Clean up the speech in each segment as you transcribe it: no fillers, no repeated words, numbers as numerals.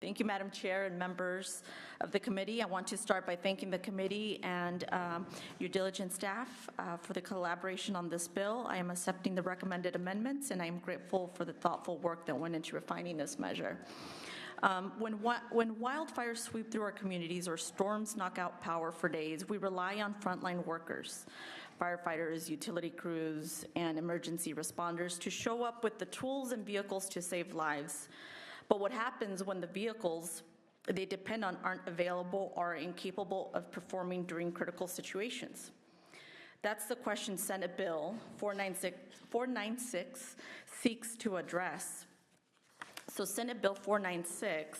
Thank you, Madam Chair and members of the committee. I want to start by thanking the committee and your diligent staff for the collaboration on this bill. I am accepting the recommended amendments, and I am grateful for the thoughtful work that went into refining this measure. When wildfires sweep through our communities or storms knock out power for days, we rely on frontline workers, firefighters, utility crews, and emergency responders to show up with the tools and vehicles to save lives. But what happens when the vehicles they depend on aren't available or are incapable of performing during critical situations? That's the question Senate Bill 496 seeks to address. So Senate Bill 496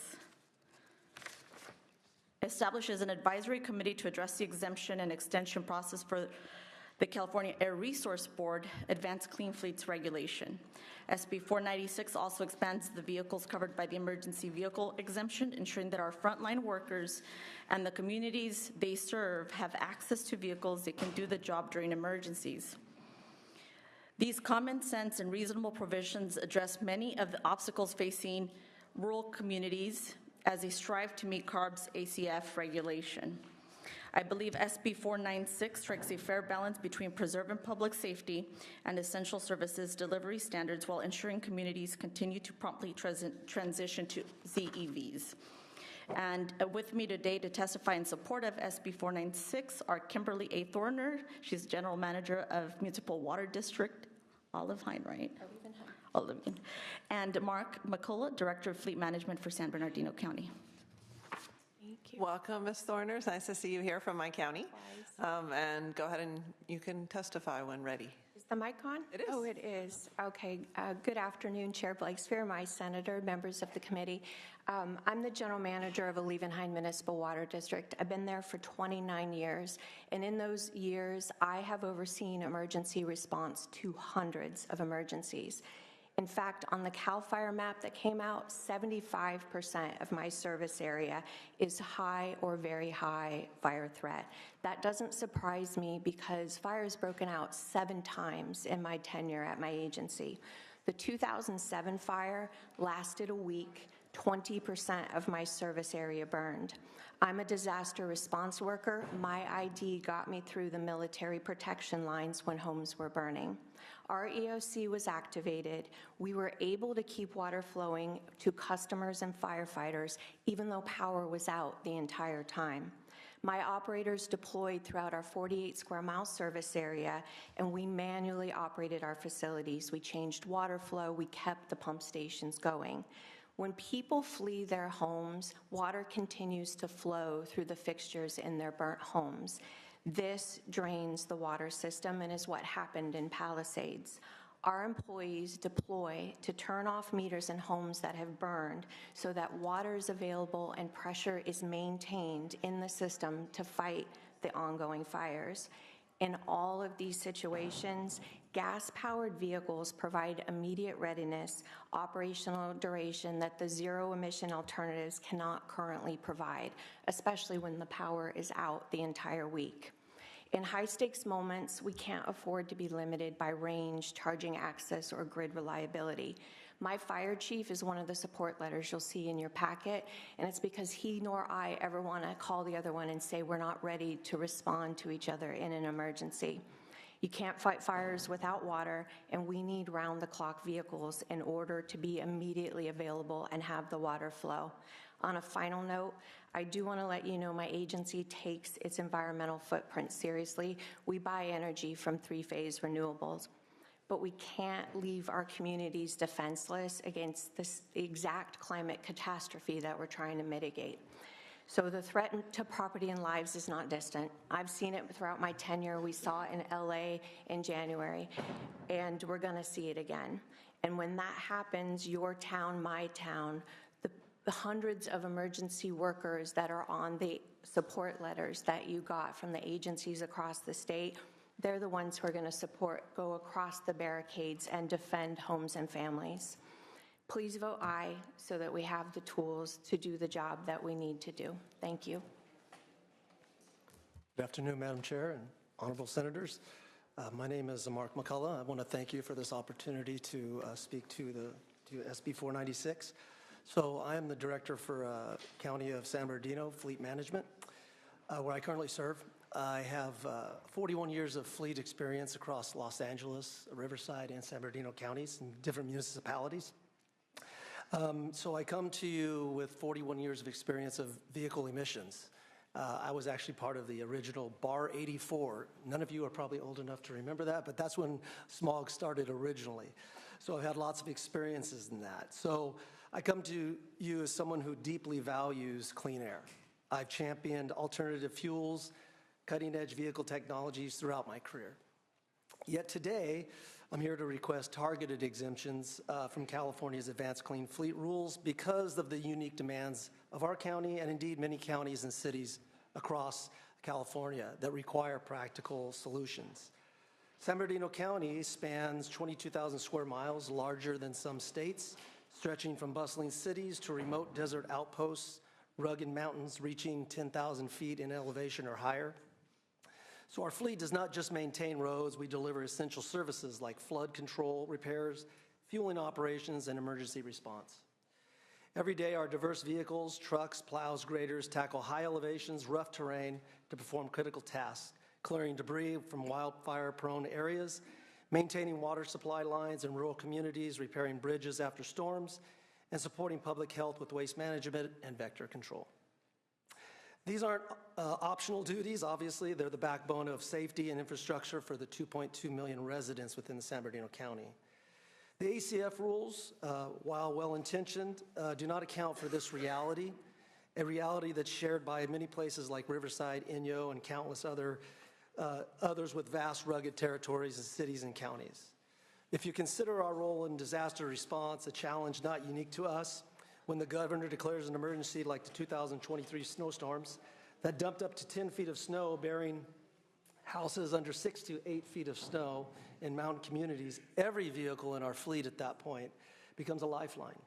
establishes an advisory committee to address the exemption and extension process for the California Air Resource Board Advanced Clean Fleets Regulation. SB 496 also expands the vehicles covered by the emergency vehicle exemption, ensuring that our frontline workers and the communities they serve have access to vehicles that can do the job during emergencies. These common sense and reasonable provisions address many of the obstacles facing rural communities as they strive to meet CARB's ACF regulation. I believe SB 496 strikes a fair balance between preserving public safety and essential services delivery standards while ensuring communities continue to promptly transition to ZEVs. And with me today to testify in support of SB 496 are Kimberly A. Thorner. She's General Manager of Municipal Water District, Olivenhain, right? Olivenhain. And Mark McCullough, Director of Fleet Management for San Bernardino County. Welcome, Ms. Thorner. It's nice to see you here from my county. And go ahead and you can testify when ready. Is the mic on? It is. Oh, it is. Okay. Good afternoon, Chair Blakespeare, my senator, members of the committee. I'm the general manager of Olivenhain Municipal Water District. I've been there for 29 years, and in those years, I have overseen emergency response to hundreds of emergencies. In fact, on the CAL FIRE map that came out, 75% of my service area is high or very high fire threat. That doesn't surprise me because fire has broken out 7 times in my tenure at my agency. The 2007 fire lasted a week. 20% of my service area burned. I'm a disaster response worker. My ID got me through the military protection lines when homes were burning. Our EOC was activated. We were able to keep water flowing to customers and firefighters even though power was out the entire time. My operators deployed throughout our 48 square mile service area, and we manually operated our facilities. We changed water flow. We kept the pump stations going. When people flee their homes, water continues to flow through the fixtures in their burnt homes. This drains the water system and is what happened in Palisades. Our employees deploy to turn off meters in homes that have burned so that water is available and pressure is maintained in the system to fight the ongoing fires. In all of these situations, gas-powered vehicles provide immediate readiness, operational duration that the zero-emission alternatives cannot currently provide, especially when the power is out the entire week. In high-stakes moments, we can't afford to be limited by range, charging access, or grid reliability. My fire chief is one of the support letters you'll see in your packet, and it's because he nor I ever want to call the other one and say we're not ready to respond to each other in an emergency. You can't fight fires without water, and we need round-the-clock vehicles in order to be immediately available and have the water flow. On a final note, I do want to let you know my agency takes its environmental footprint seriously. We buy energy from three-phase renewables, but we can't leave our communities defenseless against this exact climate catastrophe that we're trying to mitigate. So the threat to property and lives is not distant. I've seen it throughout my tenure. We saw it in LA in January, and we're gonna see it again. And when that happens, your town, my town, the hundreds of emergency workers that are on the support letters that you got from the agencies across the state, they're the ones who are gonna go across the barricades and defend homes and families. Please vote aye so that we have the tools to do the job that we need to do. Thank you. Good afternoon, Madam Chair and honorable senators. My name is Mark McCullough. I want to thank you for this opportunity to speak to SB 496. So I am the director for County of San Bernardino Fleet Management, where I currently serve. I have 41 years of fleet experience across Los Angeles, Riverside, and San Bernardino counties in different municipalities. So I come to you with 41 years of experience of vehicle emissions. I was actually part of the original Bar 84. None of you are probably old enough to remember that, but that's when smog started originally. So I've had lots of experiences in that. So I come to you as someone who deeply values clean air. I've championed alternative fuels, cutting-edge vehicle technologies throughout my career. Yet today, I'm here to request targeted exemptions from California's advanced clean fleet rules because of the unique demands of our county and indeed many counties and cities across California that require practical solutions. San Bernardino County spans 22,000 square miles, larger than some states, stretching from bustling cities to remote desert outposts, rugged mountains reaching 10,000 feet in elevation or higher. So our fleet does not just maintain roads, we deliver essential services like flood control, repairs, fueling operations, and emergency response. Every day, our diverse vehicles, trucks, plows, graders tackle high elevations, rough terrain to perform critical tasks, clearing debris from wildfire-prone areas, maintaining water supply lines in rural communities, repairing bridges after storms, and supporting public health with waste management and vector control. These aren't optional duties, obviously. They're the backbone of safety and infrastructure for the 2.2 million residents within the San Bernardino County. The ACF rules, while well-intentioned, do not account for this reality, a reality that's shared by many places like Riverside, Inyo, and countless others with vast rugged territories and cities and counties. If you consider our role in disaster response a challenge not unique to us, when the governor declares an emergency like the 2023 snowstorms that dumped up to 10 feet of snow, burying houses under 6 to 8 feet of snow in mountain communities, every vehicle in our fleet at that point becomes a lifeline.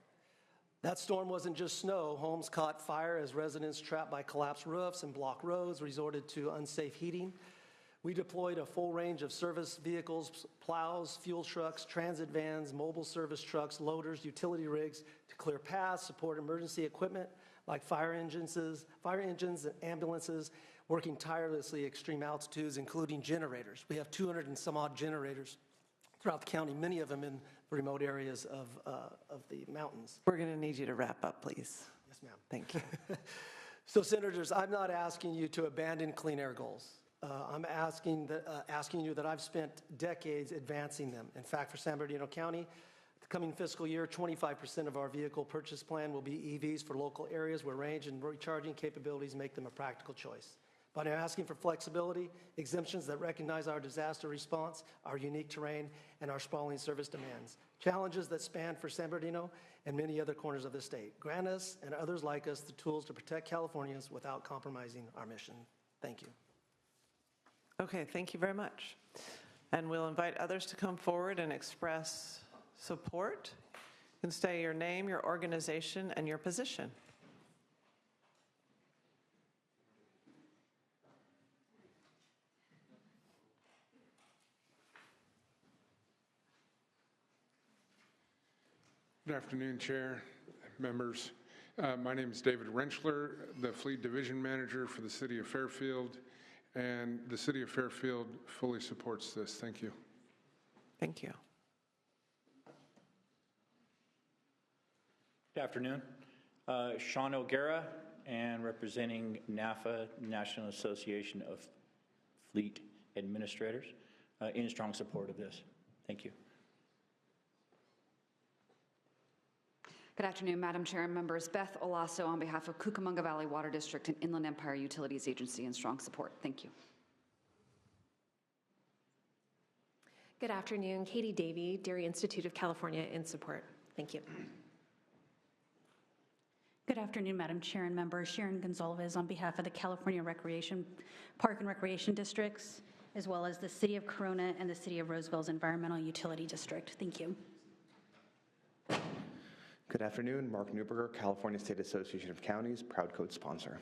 That storm wasn't just snow. Homes caught fire as residents trapped by collapsed roofs and blocked roads resorted to unsafe heating. We deployed a full range of service vehicles, plows, fuel trucks, transit vans, mobile service trucks, loaders, utility rigs to clear paths, support emergency equipment like fire engines and ambulances, working tirelessly at extreme altitudes, including generators. We have 200 and some odd generators throughout the county, many of them in remote areas of the mountains. We're going to need you to wrap up, please. Yes, ma'am. Thank you. So, Senators, I'm not asking you to abandon clean air goals. I'm asking you that I've spent decades advancing them. In fact, for San Bernardino County, the coming fiscal year, 25% of our vehicle purchase plan will be EVs for local areas where range and recharging capabilities make them a practical choice. But I'm asking for flexibility, exemptions that recognize our disaster response, our unique terrain, and our sprawling service demands. Challenges that span for San Bernardino and many other corners of the state. Grant us and others like us the tools to protect Californians without compromising our mission. Thank you. Okay, thank you very much. And we'll invite others to come forward and express support. You can say your name, your organization, and your position. Good afternoon, Chair, members. My name is David Rentschler, the Fleet Division Manager for the City of Fairfield, and the City of Fairfield fully supports this. Thank you. Thank you. Good afternoon. Sean O'Gara, and representing NAFA, National Association of Fleet Administrators, in strong support of this. Thank you. Good afternoon, Madam Chair and members. Beth Olaso on behalf of Cucamonga Valley Water District and Inland Empire Utilities Agency in strong support. Thank you. Good afternoon, Katie Davey, Dairy Institute of California in support. Thank you. Good afternoon, Madam Chair and members. Sharon Gonzalez on behalf of the California Park and Recreation Districts, as well as the City of Corona and the City of Roseville's Environmental Utility District. Thank you. Good afternoon, Mark Neuberger, California State Association of Counties, proud code sponsor.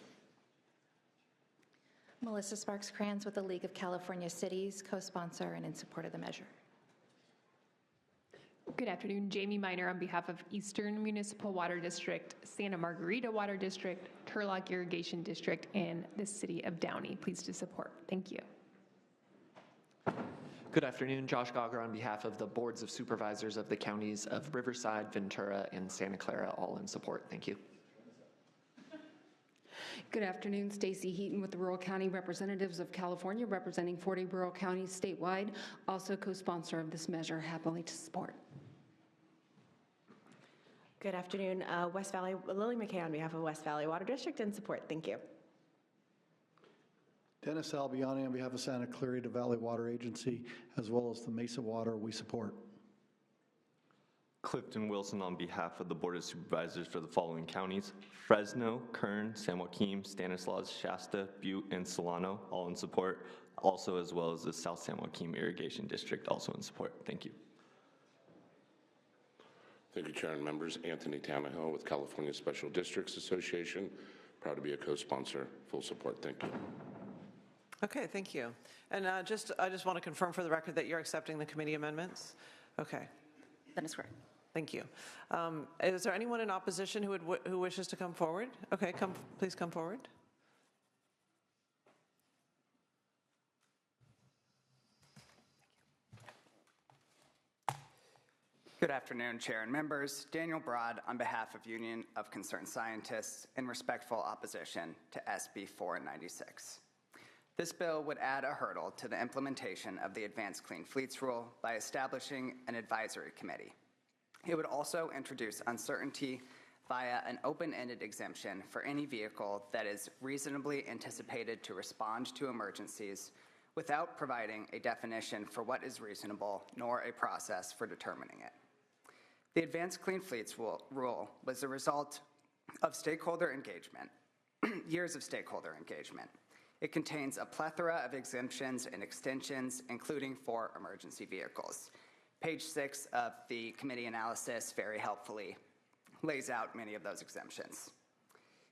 Melissa Sparks-Kranz with the League of California Cities, co-sponsor and in support of the measure. Good afternoon, Jamie Miner on behalf of Eastern Municipal Water District, Santa Margarita Water District, Turlock Irrigation District, and the City of Downey. Pleased to support. Thank you. Good afternoon, Josh Gauger on behalf of the Boards of Supervisors of the counties of Riverside, Ventura, and Santa Clara, all in support. Thank you. Good afternoon, Stacy Heaton with the Rural County Representatives of California, representing 40 rural counties statewide, also co-sponsor of this measure, happily to support. Good afternoon, West Valley, Lily McKay on behalf of West Valley Water District in support. Thank you. Dennis Albiani on behalf of Santa Clarita Valley Water Agency, as well as the Mesa Water, we support. Clifton Wilson on behalf of the Board of Supervisors for the following counties: Fresno, Kern, San Joaquin, Stanislaus, Shasta, Butte, and Solano, all in support. Also, as well as the South San Joaquin Irrigation District, also in support. Thank you. Thank you, Chair and members. Anthony Tannehill with California Special Districts Association. Proud to be a co-sponsor. Full support. Thank you. Okay, thank you. And I just want to confirm for the record that you're accepting the committee amendments? Okay. That is correct. Thank you. Is there anyone in opposition who wishes to come forward? Okay, please come forward. Good afternoon, Chair and members. Daniel Broad on behalf of Union of Concerned Scientists in respectful opposition to SB 496. This bill would add a hurdle to the implementation of the Advanced Clean Fleets Rule by establishing an advisory committee. It would also introduce uncertainty via an open-ended exemption for any vehicle that is reasonably anticipated to respond to emergencies without providing a definition for what is reasonable nor a process for determining it. The Advanced Clean Fleets Rule was the result of stakeholder engagement, years of stakeholder engagement. It contains a plethora of exemptions and extensions, including for emergency vehicles. Page 6 of the committee analysis very helpfully lays out many of those exemptions.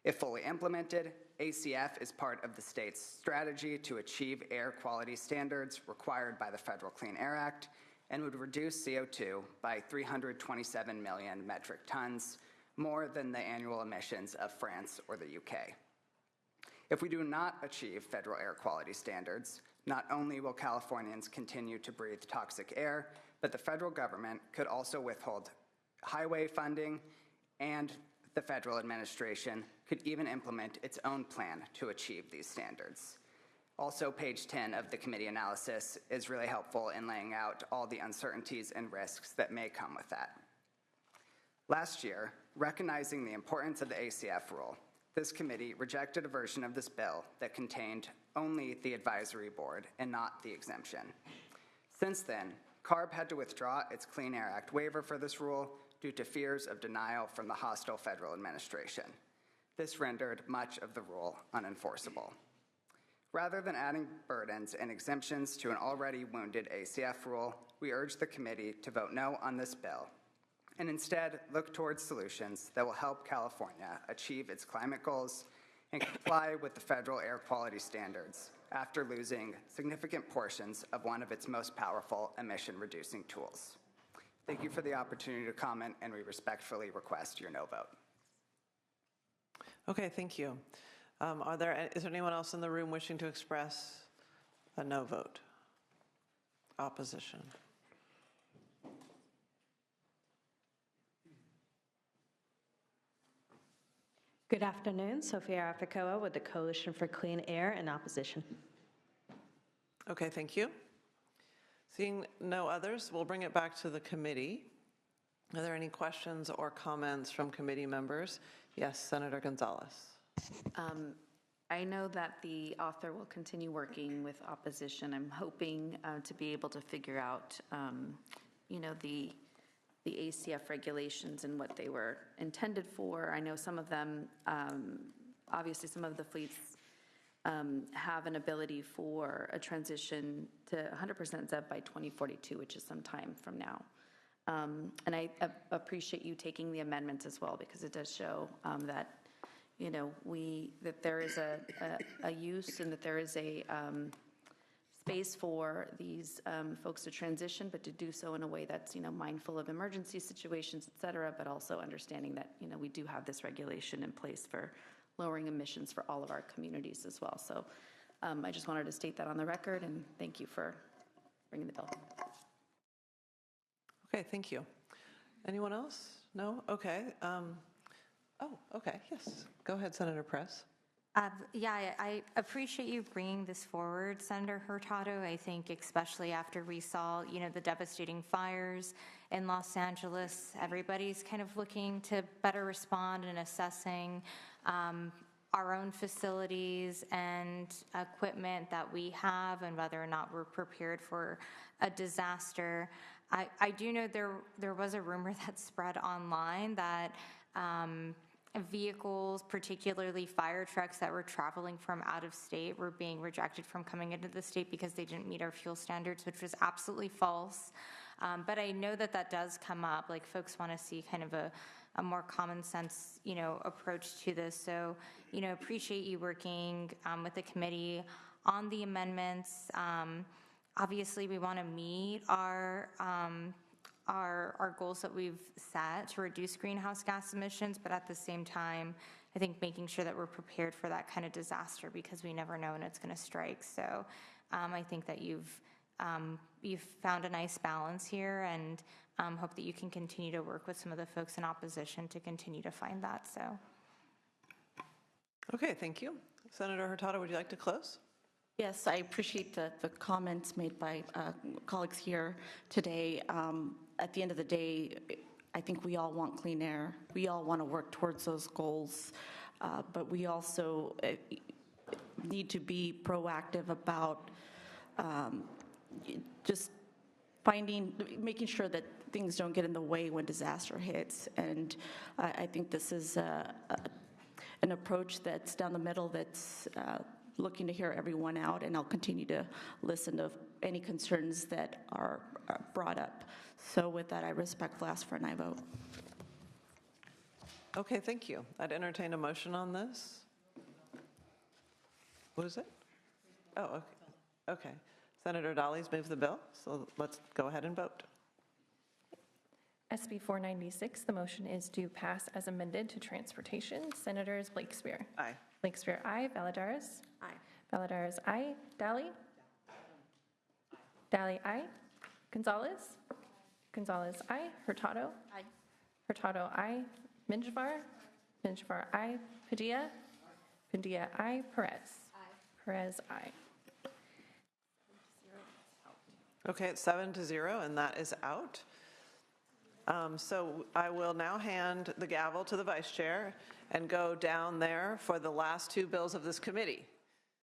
If fully implemented, ACF is part of the state's strategy to achieve air quality standards required by the Federal Clean Air Act and would reduce CO2 by 327 million metric tons, more than the annual emissions of France or the UK. If we do not achieve federal air quality standards, not only will Californians continue to breathe toxic air, but the federal government could also withhold highway funding, and the federal administration could even implement its own plan to achieve these standards. Also, page 10 of the committee analysis is really helpful in laying out all the uncertainties and risks that may come with that. Last year, recognizing the importance of the ACF rule, this committee rejected a version of this bill that contained only the advisory board and not the exemption. Since then, CARB had to withdraw its Clean Air Act waiver for this rule due to fears of denial from the hostile federal administration. This rendered much of the rule unenforceable. Rather than adding burdens and exemptions to an already wounded ACF rule, we urge the committee to vote no on this bill and instead look towards solutions that will help California achieve its climate goals and comply with the federal air quality standards after losing significant portions of one of its most powerful emission-reducing tools. Thank you for the opportunity to comment, and we respectfully request your no vote. Okay, thank you. Is there anyone else in the room wishing to express a no vote? Opposition? Good afternoon, Sophia Aficoa with the Coalition for Clean Air in opposition. Okay, thank you. Seeing no others, we'll bring it back to the committee. Are there any questions or comments from committee members? Yes, Senator Gonzalez. I know that the author will continue working with opposition. I'm hoping to be able to figure out, the ACF regulations and what they were intended for. I know some of them, obviously some of the fleets have an ability for a transition to 100% ZEB by 2042, which is some time from now. And I appreciate you taking the amendments as well, because it does show that, that there is a use and that there is a space for these folks to transition, but to do so in a way that's, mindful of emergency situations, et cetera, but also understanding that, we do have this regulation in place for lowering emissions for all of our communities as well. So I just wanted to state that on the record, and thank you for bringing the bill. Okay, thank you. Anyone else? No? Okay. Okay, yes. Go ahead, Senator Press. Yeah, I appreciate you bringing this forward, Senator Hurtado. I think especially after we saw, the devastating fires in Los Angeles, everybody's kind of looking to better respond and assessing our own facilities and equipment that we have and whether or not we're prepared for a disaster. I do know there was a rumor that spread online that vehicles, particularly fire trucks that were traveling from out of state, were being rejected from coming into the state because they didn't meet our fuel standards, which was absolutely false. But I know that does come up, like folks want to see kind of a more common sense, approach to this. So, appreciate you working with the committee on the amendments. Obviously, we want to meet our goals that we've set to reduce greenhouse gas emissions, but at the same time, I think making sure that we're prepared for that kind of disaster because we never know when it's going to strike. So I think that you've found a nice balance here, and hope that you can continue to work with some of the folks in opposition to continue to find that. So. Okay, thank you. Senator Hurtado, would you like to close? Yes, I appreciate the comments made by colleagues here today. At the end of the day, I think we all want clean air. We all want to work towards those goals, but we also need to be proactive about just making sure that things don't get in the way when disaster hits. And I think this is an approach that's down the middle, that's looking to hear everyone out, and I'll continue to listen to any concerns that are brought up. So with that, I respectfully ask for an aye vote. Okay, thank you. I'd entertain a motion on this. What is it? Oh, okay. Okay. Senator Dahli's moved the bill, so let's go ahead and vote. SB 496, the motion is to pass as amended to transportation. Senators Blakespear. Aye. Blakespear, aye. Valladares. Aye. Valladares, aye. Daly. Daly, aye. Gonzalez. Gonzalez, aye. Hurtado. Aye. Hurtado, aye. Minjavar. Minjavar, aye. Padilla. Padilla, aye. Perez. Aye. Perez, aye. Okay, it's 7-0, and that is out. So I will now hand the gavel to the vice chair and go down there for the last two bills of this committee.